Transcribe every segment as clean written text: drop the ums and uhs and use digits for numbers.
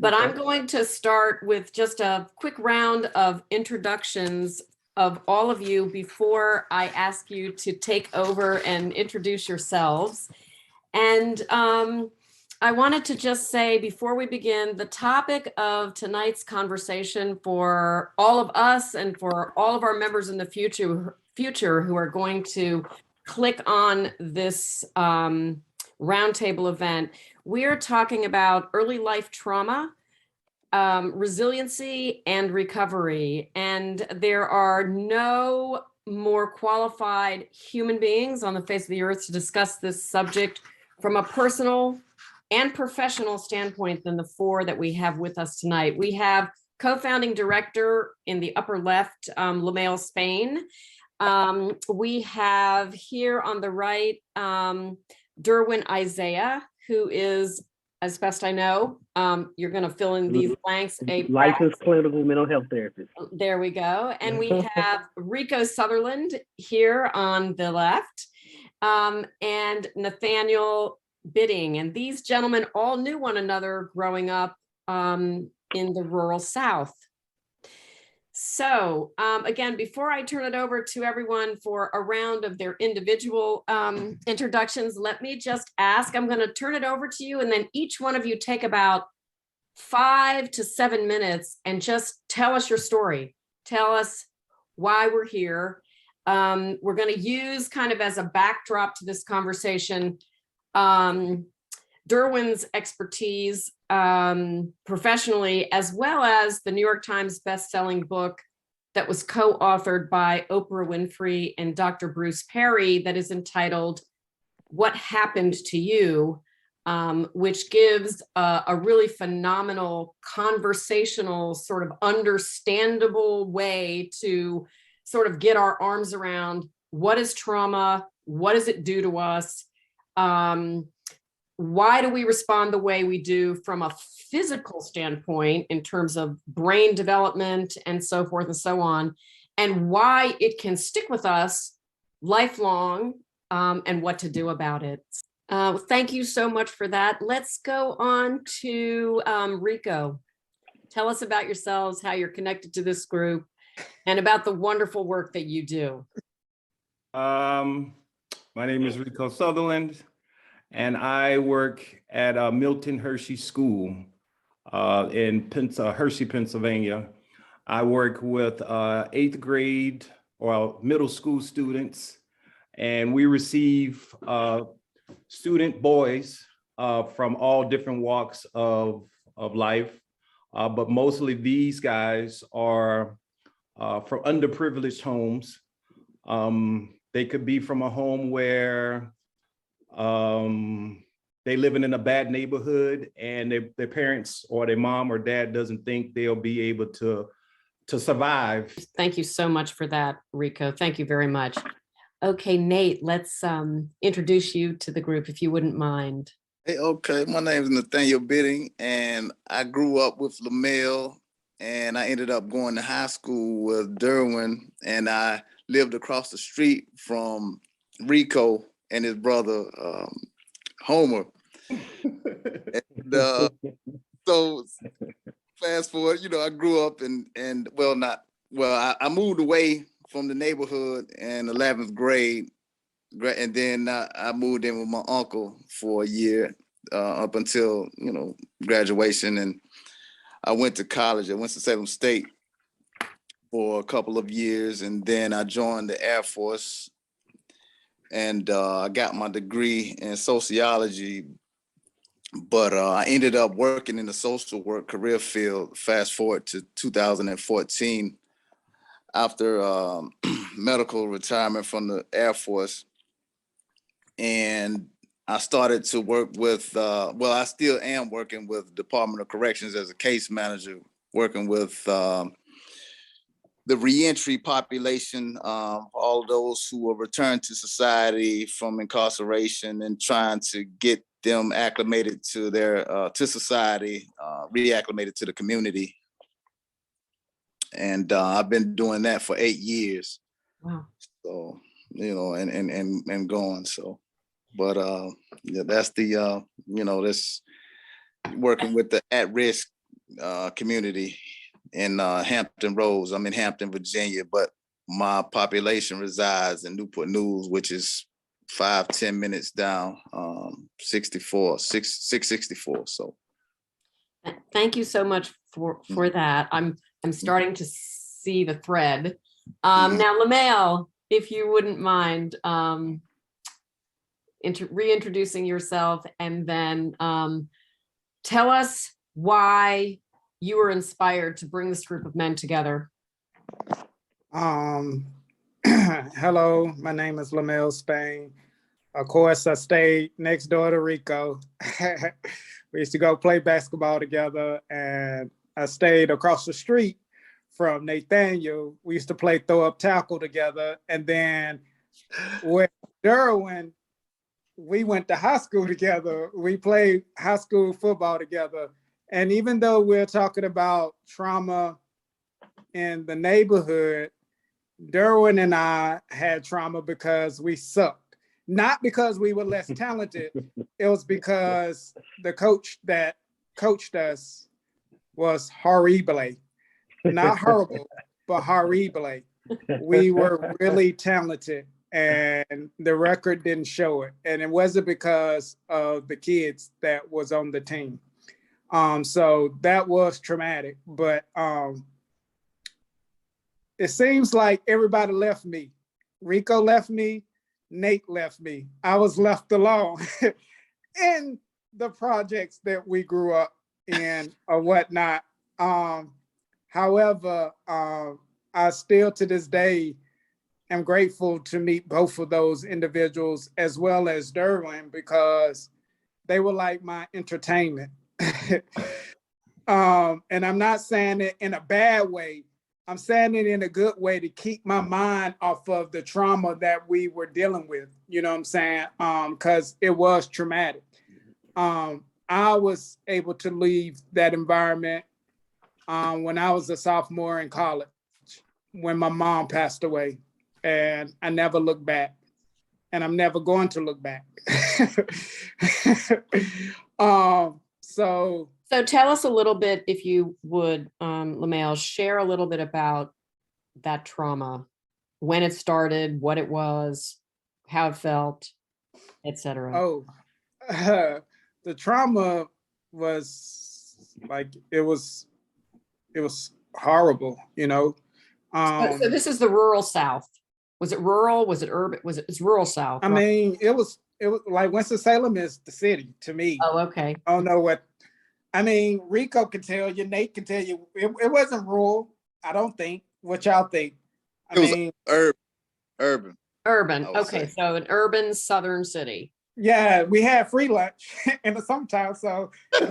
but I'm going to start with just a quick round of introductions of all of you before I ask you to take over and introduce yourselves. And I wanted to just say before we begin, the topic of tonight's conversation for all of us and for all of our members in the future who are going to click on this roundtable event, we are talking about early life trauma, resiliency, and recovery. And there are no more qualified human beings on the face of the earth to discuss this subject from a personal and professional standpoint than the four that we have with us tonight. We have co-founding director in the upper left, Lamell, Spain. We have here on the right, Derwin Isaiah, who is, as best I know, you're going to fill in these blanks. A licensed clinical mental health therapist. There we go. And we have Rico Sutherland here on the left, and Nathaniel Bidding. And these gentlemen all knew one another growing up in the rural South. So again, before I turn it over to everyone for a round of their individual introductions, let me just ask, I'm going to turn it over to you, and then each one of you take about 5 to 7 minutes and just tell us your story. Tell us why we're here. We're going to use kind of as a backdrop to this conversation Derwin's expertise professionally, as well as the New York Times best-selling book that was co-authored by Oprah Winfrey and Dr. Bruce Perry that is entitled What Happened to You, which gives a really phenomenal conversational, sort of understandable way to sort of get our arms around what is trauma, what does it do to us, why do we respond the way we do from a physical standpoint in terms of brain development and so forth and so on, and why it can stick with us lifelong, and what to do about it. Thank you so much for that. Let's go on to Rico. Tell us about yourselves, how you're connected to this group, and about the wonderful work that you do. My name is Rico Sutherland, and I work at Milton Hershey School in Hershey, Pennsylvania. I work with 8th grade or middle school students, and we receive student boys from all different walks of life, but mostly these guys are from underprivileged homes. They could be from a home where they living in a bad neighborhood, and their parents or their mom or dad doesn't think they'll be able to survive. Thank you so much for that, Rico. Thank you very much. Okay, Nate, let's introduce you to the group, if you wouldn't mind. Hey, okay. My name is Nathaniel Bidding, and I grew up with Lamell, and I ended up going to high school with Derwin, and I lived across the street from Rico and his brother, Homer. And, so fast forward, I grew up I moved away from the neighborhood in 11th grade. And then I moved in with my uncle for a year up until, graduation. And I went to college at Winston-Salem State for a couple of years. And then I joined the Air Force, and I got my degree in sociology. But I ended up working in the social work career field, fast forward to 2014, after medical retirement from the Air Force. And I started to work with, I still am working with Department of Corrections as a case manager, working with the reentry population, all those who are returned to society from incarceration, and trying to get them acclimated to to society, reacclimated to the community. And I've been doing that for 8 years. Wow. So, and going. So, but that's the, this working with the at-risk community in Hampton Roads. I'm in Hampton, Virginia, but my population resides in Newport News, which is 5-10 minutes down 664. So Thank you so much for that. I'm starting to see the thread. Now, Lamell, if you wouldn't mind reintroducing yourself, and then tell us why you were inspired to bring this group of men together. Hello, my name is Lamell Spain. Of course, I stayed next door to Rico. We used to go play basketball together, and I stayed across the street from Nathaniel. We used to play throw up tackle together. And then with Derwin, we went to high school together. We played high school football together. And even though we're talking about trauma in the neighborhood, Derwin and I had trauma because we sucked. Not because we were less talented. It was because the coach that coached us was horrible. Not horrible, but horrible. We were really talented, and the record didn't show it. And it wasn't because of the kids that was on the team. So that was traumatic, but it seems like everybody left me. Rico left me, Nate left me. I was left alone in the projects that we grew up in or whatnot. However, I still to this day am grateful to meet both of those individuals as well as Derwin, because they were like my entertainment. And I'm not saying it in a bad way. I'm saying it in a good way to keep my mind off of the trauma that we were dealing with. You know what I'm saying? Because it was traumatic. I was able to leave that environment when I was a sophomore in college, when my mom passed away, and I never looked back, and I'm never going to look back. So tell us a little bit, if you would, Lamell, share a little bit about that trauma, when it started, what it was, how it felt, etc. Oh, the trauma was like, it was horrible, you know. So this is the rural South. Was it rural? Was it urban? It's rural South? I mean, it was like Winston-Salem is the city to me. Oh, okay. I don't know what. I mean, Rico can tell you, Nate can tell you, it wasn't rural, I don't think. What y'all think? it was urban. Urban. I would Okay, say. So an urban southern city. Yeah, we had free lunch in the summertime, so it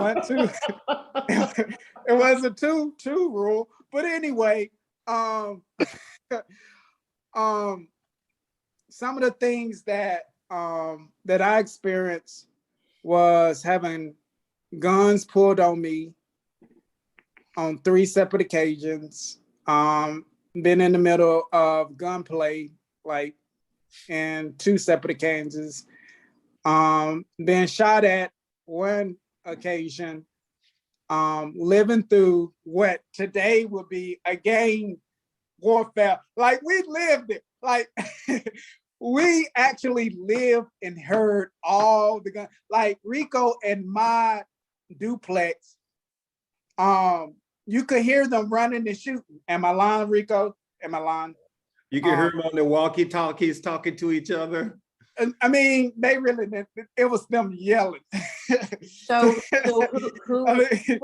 wasn't too rural. But anyway, some of the things that that I experienced was having guns pulled on me on 3 separate occasions. Been in the middle of gunplay, like in 2 separate occasions. Been shot at 1 occasion. Living through what today would be a gang warfare. Like, we lived it. Like, we actually lived and heard all the guns. Like, Rico and my duplex, you could hear them running and shooting. Am I lying, Rico? Am I lying? You can hear them on the walkie-talkies talking to each other. I mean, they really, it was them yelling. So I mean,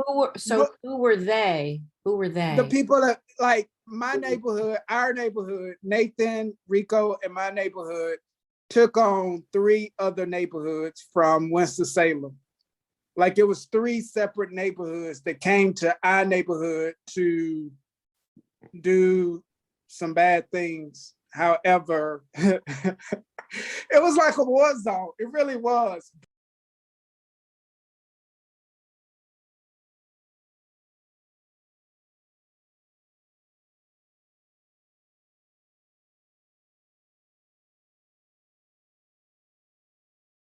who were they? Who were they? the people that, like, my neighborhood, our neighborhood, Nathan, Rico, and my neighborhood took on 3 other neighborhoods from Winston-Salem. Like, it was 3 separate neighborhoods that came to our neighborhood to do some bad things. However, it was like a war zone. It really was.